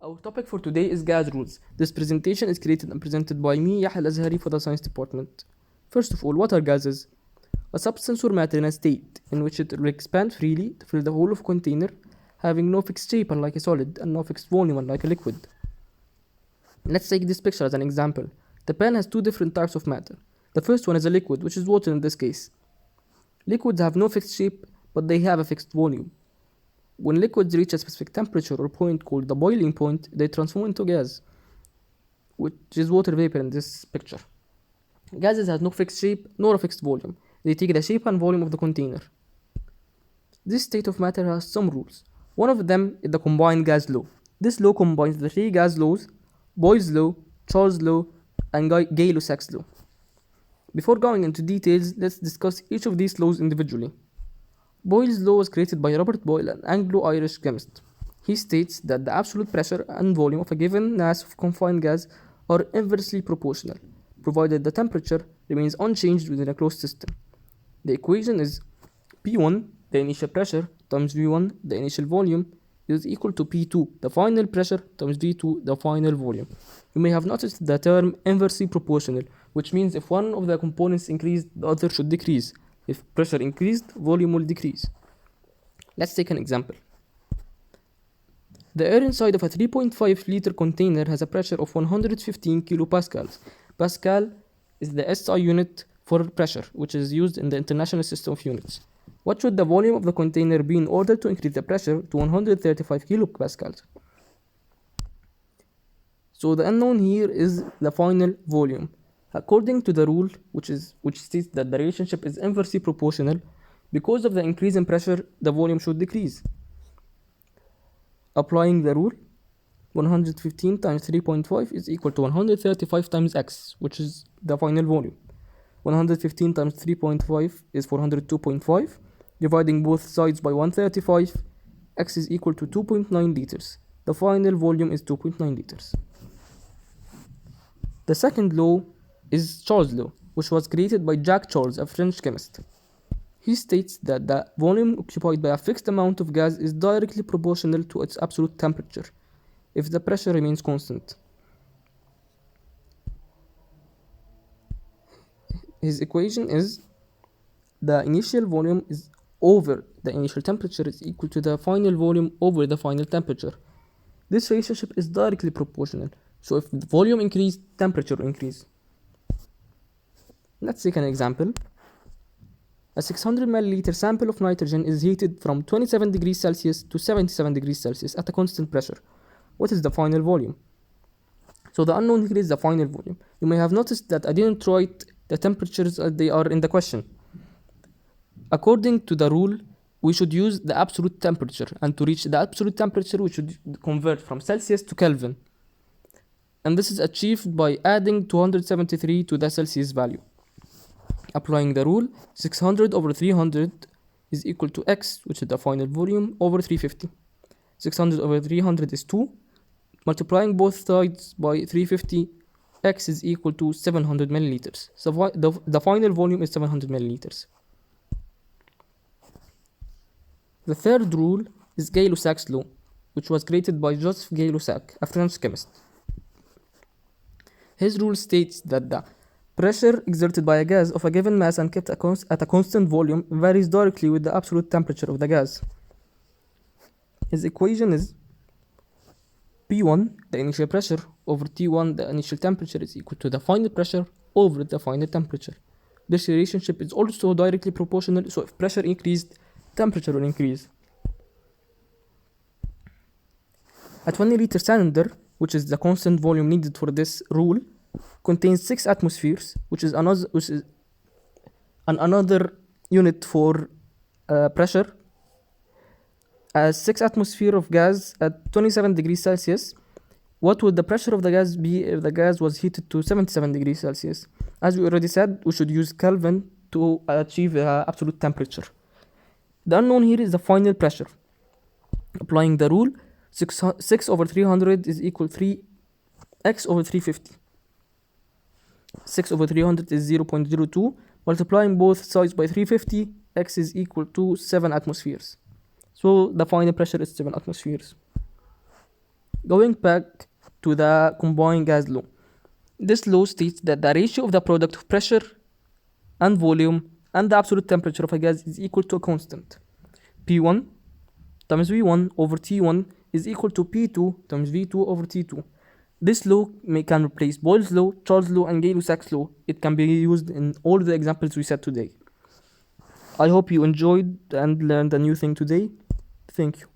Our topic for today is gas rules. This presentation is created and presented by me, Yahya Al-Azhary, for the science department. First of all, what are gases? A substance or matter in a state in which it will expand freely to fill the whole of a container, having no fixed shape unlike a solid and no fixed volume unlike a liquid. Let's take this picture as an example. The pen has two different types of matter. The first one is a liquid, which is water in this case. Liquids have no fixed shape, but they have a fixed volume. When liquids reach a specific temperature or point called the boiling point, they transform into gas, which is water vapor in this picture. Gases have no fixed shape nor a fixed volume. They take the shape and volume of the container. This state of matter has some rules. One of them is the combined gas law. This law combines the three gas laws: Boyle's law, Charles' law, and Gay-Lussac's law. Before going into details, let's discuss each of these laws individually. Boyle's law was created by Robert Boyle, an Anglo-Irish chemist. He states that the absolute pressure and volume of a given mass of confined gas are inversely proportional, provided the temperature remains unchanged within a closed system. The equation is P1, the initial pressure, times V1, the initial volume, is equal to P2, the final pressure, times V2, the final volume. You may have noticed the term inversely proportional, which means if one of the components increased, the other should decrease. If pressure increased, volume will decrease. Let's take an example. The air inside of a 3.5 liter container has a pressure of 115 kilopascals. Pascal is the SI unit for pressure, which is used in the International System of Units. What should the volume of the container be in order to increase the pressure to 135 kilopascals? So the unknown here is the final volume. According to the rule, which states that the relationship is inversely proportional, because of the increase in pressure, the volume should decrease. Applying the rule, 115 times 3.5 is equal to 135 times x, which is the final volume. 115 times 3.5 is 402.5. Dividing both sides by 135, x is equal to 2.9 liters. The final volume is 2.9 liters. The second law is Charles' law, which was created by Jacques Charles, a French chemist. He states that the volume occupied by a fixed amount of gas is directly proportional to its absolute temperature if the pressure remains constant. His equation is the initial volume is over the initial temperature is equal to the final volume over the final temperature. This relationship is directly proportional, so if the volume increases, temperature will increase. Let's take an example. A 600 milliliter sample of nitrogen is heated from 27 degrees Celsius to 77 degrees Celsius at a constant pressure. What is the final volume? So the unknown here is the final volume. You may have noticed that I didn't write the temperatures as they are in the question. According to the rule, we should use the absolute temperature, and to reach the absolute temperature, we should convert from Celsius to Kelvin. And this is achieved by adding 273 to the Celsius value. Applying the rule, 600 over 300 is equal to x, which is the final volume, over 350. 600 over 300 is 2. Multiplying both sides by 350, x is equal to 700 milliliters. So the final volume is 700 milliliters. The third rule is Gay-Lussac's law, which was created by Joseph Gay-Lussac, a French chemist. His rule states that the pressure exerted by a gas of a given mass and kept at a constant volume varies directly with the absolute temperature of the gas. His equation is P1, the initial pressure, over T1, the initial temperature, is equal to the final pressure over the final temperature. This relationship is also directly proportional, so if pressure increased, temperature will increase. A 20 liter cylinder, which is the constant volume needed for this rule, contains 6 atmospheres, which is another unit for pressure. As 6 atmosphere of gas at 27 degrees Celsius, what would the pressure of the gas be if the gas was heated to 77 degrees Celsius? As we already said, we should use Kelvin to achieve absolute temperature. The unknown here is the final pressure. Applying the rule, 6 over 300 is equal to 3x over 350. 6 over 300 is 0.02. Multiplying both sides by 350, x is equal to 7 atmospheres. So the final pressure is 7 atmospheres. Going back to the combined gas law. This law states that the ratio of the product of pressure and volume and the absolute temperature of a gas is equal to a constant. P1 times V1 over T1 is equal to P2 times V2 over T2. This law can replace Boyle's law, Charles' law, and Gay-Lussac's law. It can be used in all the examples we said today. I hope you enjoyed and learned a new thing today. Thank you.